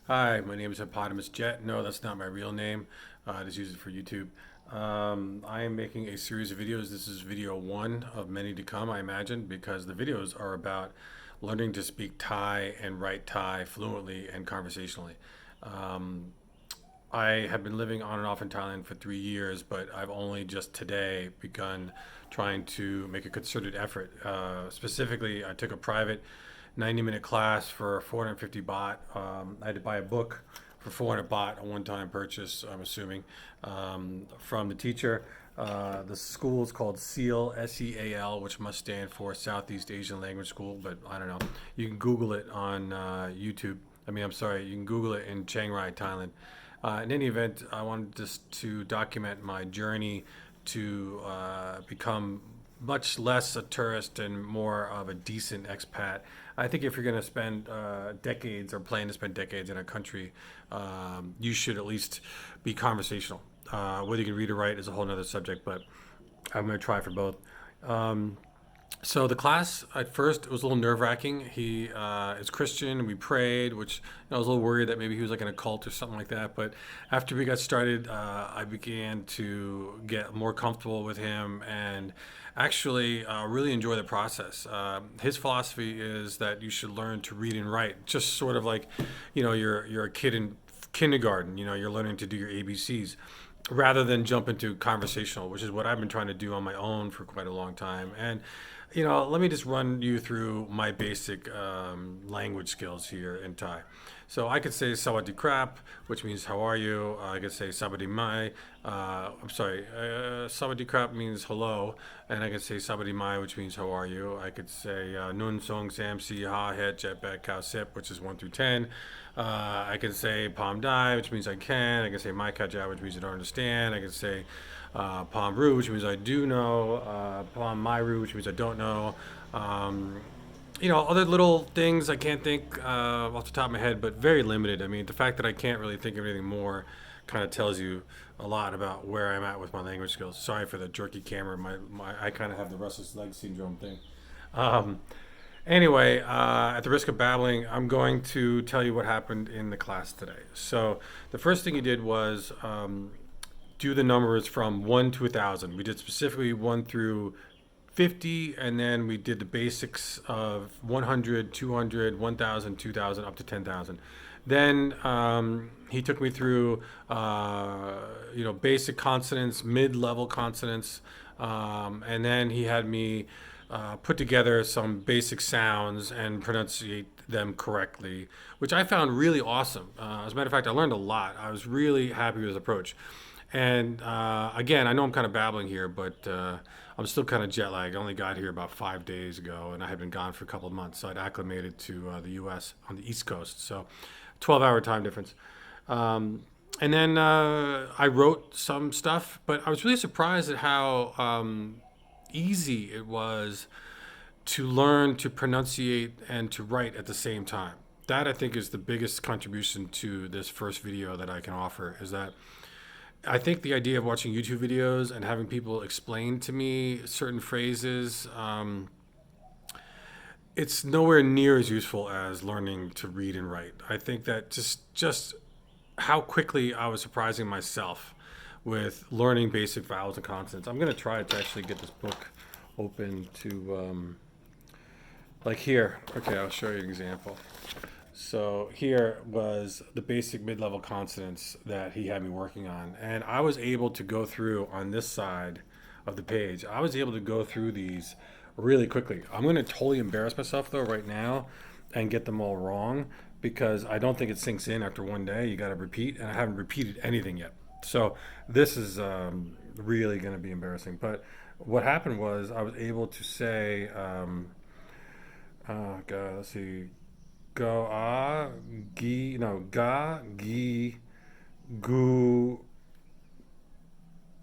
Hi, my name is Hippopotamus Jet. No, that's not my real name. I just use it for YouTube. I am making a series of videos. This is video one of many to come, I imagine, because the videos are about learning to speak Thai and write Thai fluently and conversationally. Um, I have been living on and off in Thailand for 3 years, but I've only just today begun trying to make a concerted effort. Specifically, I took a private 90-minute class for 450 baht. I had to buy a book for 400 baht, a one-time purchase, I'm assuming, from the teacher. The school is called SEAL, SEAL, which must stand for Southeast Asian Language School, but I don't know. You can Google it on YouTube. I'm sorry, you can Google it in Chiang Rai, Thailand. In any event, I wanted just to document my journey to become much less a tourist and more of a decent expat. I think if you're going to spend decades or plan to spend decades in a country, you should at least be conversational. Whether you can read or write is a whole other subject, but I'm going to try for both. Um, so the class at first it was a little nerve wracking. He is Christian, and we prayed, which I was a little worried that maybe he was like in a cult or something like that. But after we got started, I began to get more comfortable with him and actually really enjoy the process. His philosophy is that you should learn to read and write, just sort of like, you're a kid in kindergarten. You're learning to do your ABCs rather than jump into conversational, which is what I've been trying to do on my own for quite a long time. And let me just run you through my basic language skills here in Thai. So I could say "sawadee krap," which means "how are you?" I could say "sabadi mai." "Sawadee krap" means hello, and I could say "sabadi mai," which means "how are you?" I could say "nun song sam si ha het jet bet cow sip," which is 1 through 10. I can say "palm dai," which means I can. I can say "mai kaja," which means I don't understand. I can say Palm Ru, which means I do know, Palm Myru, which means I don't know. Um, Other little things I can't think off the top of my head, but very limited. I mean, the fact that I can't really think of anything more kind of tells you a lot about where I'm at with my language skills. Sorry for the jerky camera. I kind of have the restless leg syndrome thing. Um, Anyway, at the risk of babbling, I'm going to tell you what happened in the class today. So, the first thing he did was do the numbers from 1 to 1,000. We did specifically 1 through 50, and then we did the basics of 100, 200, 1,000, 2,000, up to 10,000. Then he took me through, basic consonants, mid-level consonants, and then he had me put together some basic sounds and pronunciate them correctly, which I found really awesome. As a matter of fact, I learned a lot. I was really happy with his approach. And again, I know I'm kind of babbling here, but I'm still kind of jet lagged. I only got here about 5 days ago, and I had been gone for a couple of months. So I'd acclimated to the U.S. on the East Coast, so 12-hour time difference. And then I wrote some stuff, but I was really surprised at how easy it was to learn to pronunciate and to write at the same time. That I think is the biggest contribution to this first video that I can offer is that I think the idea of watching YouTube videos and having people explain to me certain phrases, it's nowhere near as useful as learning to read and write. I think that just how quickly I was surprising myself with learning basic vowels and consonants. I'm going to try to actually get this book open to, like here. Okay, I'll show you an example. So here was the basic mid-level consonants that he had me working on. And I was able to go through on this side of the page. I was able to go through these really quickly. I'm going to totally embarrass myself though right now and get them all wrong because I don't think it sinks in after one day. You got to repeat, and I haven't repeated anything yet. So this is really going to be embarrassing. But what happened was I was able to say, oh God, let's see, go gi no ga gi gu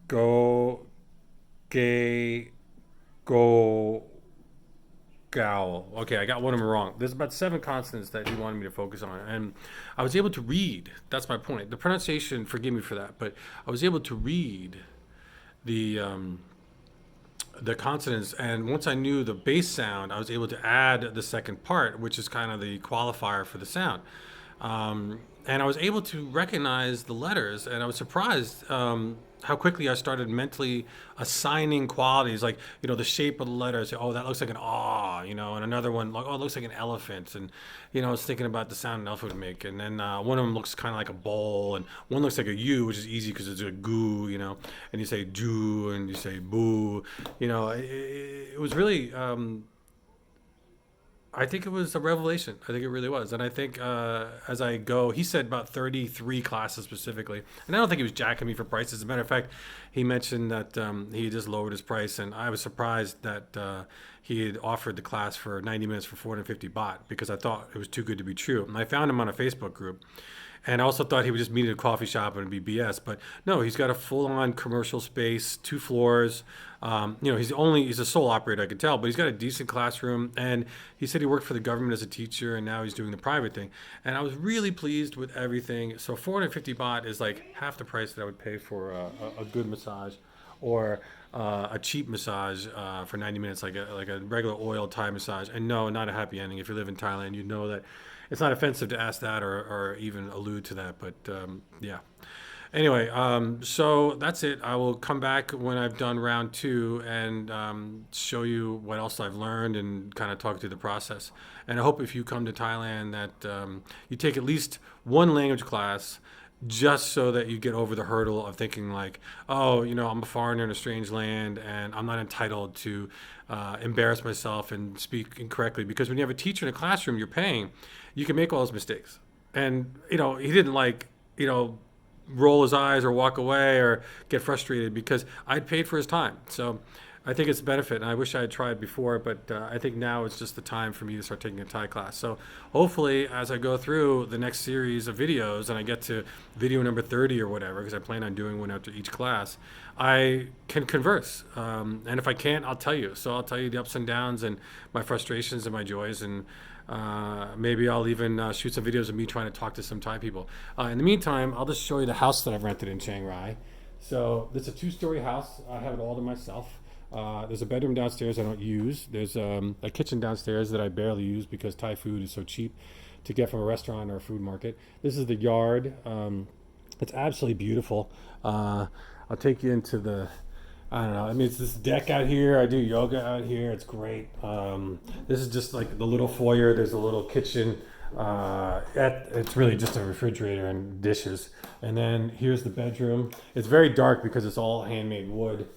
go gay go gowl. Okay, I got one of them wrong. There's about 7 consonants that he wanted me to focus on, and I was able to read. That's my point. The pronunciation, forgive me for that, but I was able to read the consonants, and once I knew the bass sound, I was able to add the second part, which is kind of the qualifier for the sound. and I was able to recognize the letters, and I was surprised how quickly I started mentally assigning qualities, like the shape of the letters. Oh, that looks like an ah, and another one like, oh, it looks like an elephant, and I was thinking about the sound an elephant would make, and then one of them looks kind of like a bowl, and one looks like a U, which is easy because it's a goo, and you say ju and you say boo, it was really. I think it was a revelation. I think it really was. And I think as I go, he said about 33 classes specifically. And I don't think he was jacking me for prices. As a matter of fact, he mentioned that he just lowered his price. And I was surprised that he had offered the class for 90 minutes for 450 baht because I thought it was too good to be true. And I found him on a Facebook group. And I also thought he would just meet at a coffee shop and it'd be BS. But no, he's got a full-on commercial space, 2 floors. He's a sole operator, I could tell, but he's got a decent classroom. And he said he worked for the government as a teacher, and now he's doing the private thing. And I was really pleased with everything. So 450 baht is like half the price that I would pay for a good massage, or a cheap massage for 90 minutes, like a regular oil Thai massage. And no, not a happy ending. If you live in Thailand, you know that it's not offensive to ask that or even allude to that. But yeah. Anyway, so that's it. I will come back when I've done round 2 and show you what else I've learned and kind of talk through the process. And I hope if you come to Thailand that you take at least one language class, just so that you get over the hurdle of thinking like, oh, I'm a foreigner in a strange land and I'm not entitled to embarrass myself and speak incorrectly. Because when you have a teacher in a classroom you're paying, you can make all those mistakes. And, he didn't roll his eyes or walk away or get frustrated because I'd paid for his time. So I think it's a benefit, and I wish I had tried before, but I think now it's just the time for me to start taking a Thai class. So hopefully as I go through the next series of videos and I get to video number 30 or whatever, because I plan on doing one after each class, I can converse. And if I can't, I'll tell you. So I'll tell you the ups and downs and my frustrations and my joys, and maybe I'll even shoot some videos of me trying to talk to some Thai people. In the meantime, I'll just show you the house that I've rented in Chiang Rai. So it's a 2-story house. I have it all to myself. There's a bedroom downstairs I don't use. There's a kitchen downstairs that I barely use because Thai food is so cheap to get from a restaurant or a food market. This is the yard. It's absolutely beautiful. I'll take you into the, I don't know, it's this deck out here. I do yoga out here. It's great. This is just like the little foyer. There's a little kitchen. It's really just a refrigerator and dishes. And then here's the bedroom. It's very dark because it's all handmade wood.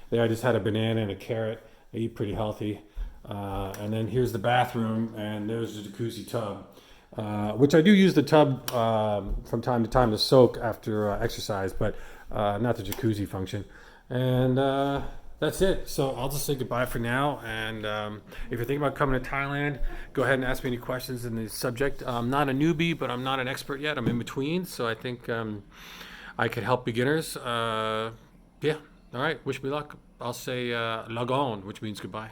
There I just had a banana and a carrot. I eat pretty healthy. And then here's the bathroom, and there's the jacuzzi tub, which I do use the tub from time to time to soak after exercise, but not the jacuzzi function. And that's it. So I'll just say goodbye for now. And if you're thinking about coming to Thailand, go ahead and ask me any questions in the subject. I'm not a newbie, but I'm not an expert yet. I'm in between, so I think I could help beginners. Yeah. All right. Wish me luck. I'll say lagon, which means goodbye.